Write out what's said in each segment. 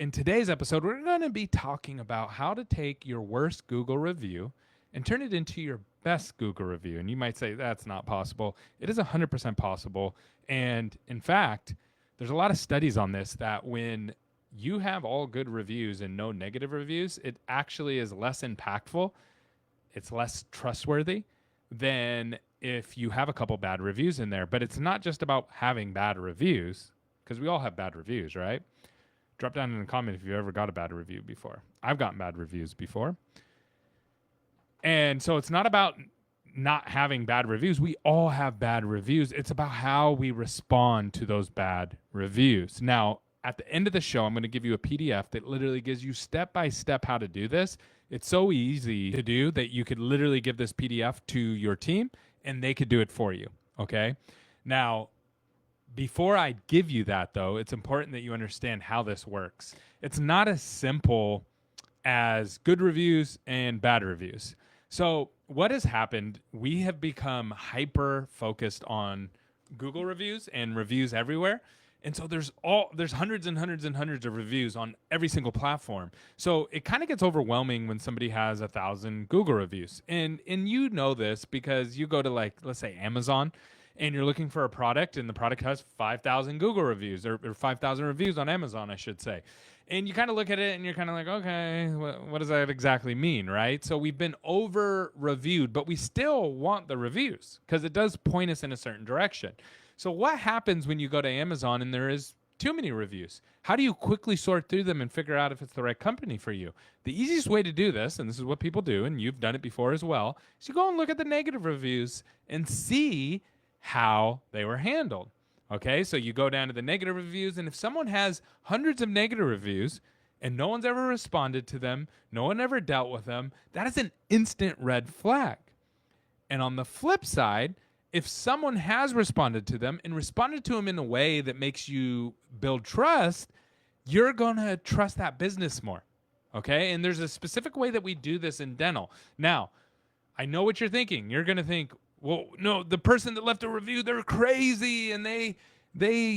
in today's episode, we're going to be talking about how to take your worst Google review and turn it into your best Google review. And you might say that's not possible. It is 100% possible. And in fact, there's a lot of studies on this that when you have all good reviews and no negative reviews, it actually is less impactful. It's less trustworthy than if you have a couple bad reviews in there. But it's not just about having bad reviews, because we all have bad reviews, right? Drop down in the comment if you've ever got a bad review before. I've gotten bad reviews before. And so it's not about not having bad reviews. We all have bad reviews. It's about how we respond to those bad reviews. Now, at the end of the show, I'm going to give you a PDF that literally gives you step-by-step how to do this. It's so easy to do that you could literally give this PDF to your team and they could do it for you, okay? Now, before I give you that, though, it's important that you understand how this works. It's not as simple as good reviews and bad reviews. So what has happened, we have become hyper-focused on Google reviews and reviews everywhere. And so there's hundreds and hundreds and hundreds of reviews on every single platform. So it kind of gets overwhelming when somebody has 1,000 Google reviews. And you know this because you go to, like, let's say Amazon, and you're looking for a product, and the product has 5,000 Google reviews, or 5,000 reviews on Amazon, I should say. And you kind of look at it, and you're kind of like, okay, what does that exactly mean, right? So we've been over-reviewed, but we still want the reviews because it does point us in a certain direction. So what happens when you go to Amazon and there is too many reviews? How do you quickly sort through them and figure out if it's the right company for you? The easiest way to do this, and this is what people do, and you've done it before as well, is you go and look at the negative reviews and see how they were handled. Okay, so you go down to the negative reviews, and if someone has hundreds of negative reviews and no one's ever responded to them, no one ever dealt with them, that is an instant red flag. And on the flip side, if someone has responded to them and responded to them in a way that makes you build trust, you're going to trust that business more. Okay, and there's a specific way that we do this in dental. Now, I know what you're thinking. You're going to think, well, no, the person that left a review, they're crazy and they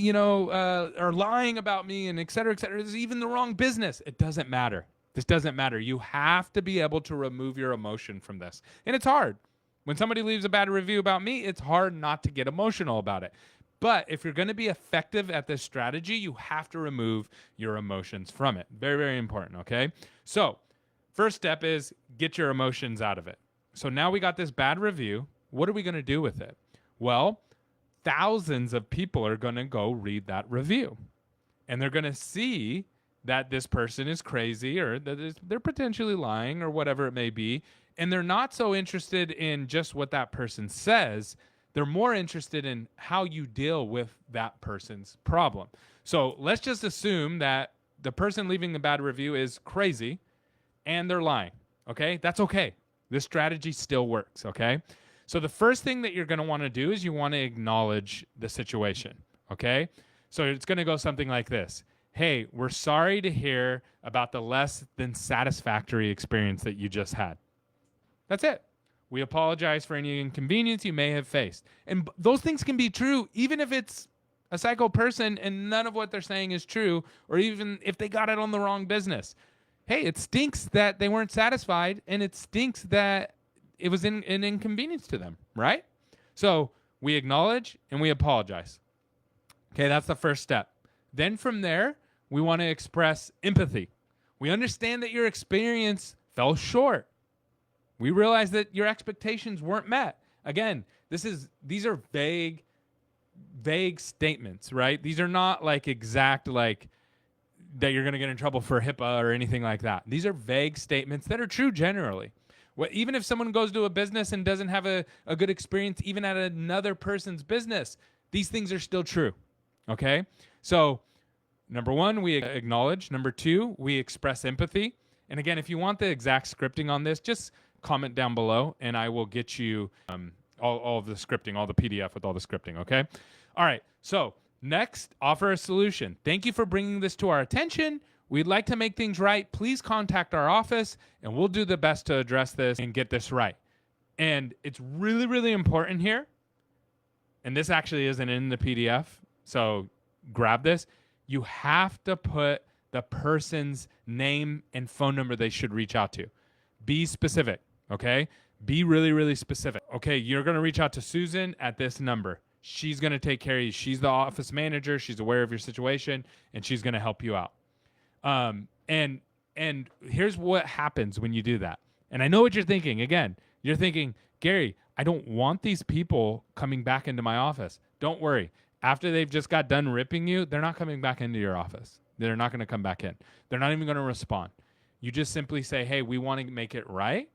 are lying about me and et cetera, et cetera. This is even the wrong business. It doesn't matter. This doesn't matter. You have to be able to remove your emotion from this. And it's hard. When somebody leaves a bad review about me, it's hard not to get emotional about it. But if you're going to be effective at this strategy, you have to remove your emotions from it. Very, very important, okay? So first step is get your emotions out of it. So now we got this bad review. What are we going to do with it? Well, thousands of people are going to go read that review. And they're going to see that this person is crazy or that they're potentially lying or whatever it may be. And they're not so interested in just what that person says. They're more interested in how you deal with that person's problem. So let's just assume that the person leaving the bad review is crazy and they're lying. Okay? That's okay. This strategy still works. Okay? So the first thing that you're going to want to do is you want to acknowledge the situation, okay? So it's going to go something like this. Hey, we're sorry to hear about the less than satisfactory experience that you just had. That's it. We apologize for any inconvenience you may have faced. And those things can be true even if it's a psycho person and none of what they're saying is true, or even if they got it on the wrong business. Hey, it stinks that they weren't satisfied, and it stinks that it was an inconvenience to them, right? So we acknowledge and we apologize. Okay, that's the first step. Then from there, we want to express empathy. We understand that your experience fell short. We realize that your expectations weren't met. Again, these are vague statements, right? These are not like exact, like that you're going to get in trouble for HIPAA or anything like that. These are vague statements that are true generally. Even if someone goes to a business and doesn't have a good experience, even at another person's business, these things are still true, okay? So number one, we acknowledge. Number two, we express empathy. And again, if you want the exact scripting on this, just comment down below, and I will get you all of the scripting, all the PDF with all the scripting, okay? All right, so next, offer a solution. Thank you for bringing this to our attention. We'd like to make things right. Please contact our office, and we'll do the best to address this and get this right. And it's really, really important here, and this actually isn't in the PDF, so grab this. You have to put the person's name and phone number they should reach out to. Be specific, okay? Be really, really specific. Okay, you're going to reach out to Susan at this number. She's going to take care of you. She's the office manager. She's aware of your situation, and she's going to help you out. And here's what happens when you do that. And I know what you're thinking. Again, you're thinking, Gary, I don't want these people coming back into my office. Don't worry. After they've just got done ripping you, they're not coming back into your office. They're not going to come back in. They're not even going to respond. You just simply say, hey, we want to make it right.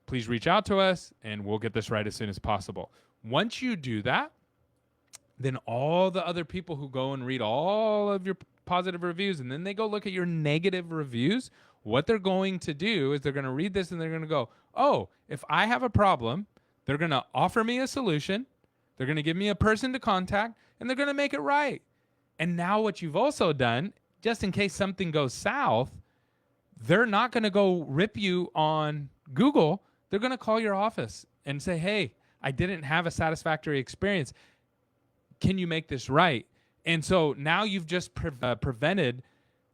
Please reach out to us, and we'll get this right as soon as possible. Once you do that, then all the other people who go and read all of your positive reviews, and then they go look at your negative reviews, what they're going to do is they're going to read this and they're going to go, oh, if I have a problem, they're going to offer me a solution, they're going to give me a person to contact, and they're going to make it right. And now what you've also done, just in case something goes south, they're not going to go rip you on Google. They're going to call your office and say, hey, I didn't have a satisfactory experience. Can you make this right? And so now you've just prevented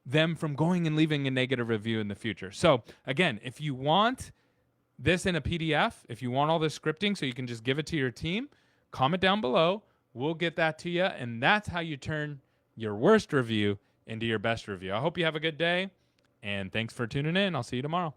them from going and leaving a negative review in the future. So again, if you want this in a PDF, if you want all this scripting so you can just give it to your team, comment down below. We'll get that to you. And that's how you turn your worst review into your best review. I hope you have a good day. And thanks for tuning in. I'll see you tomorrow.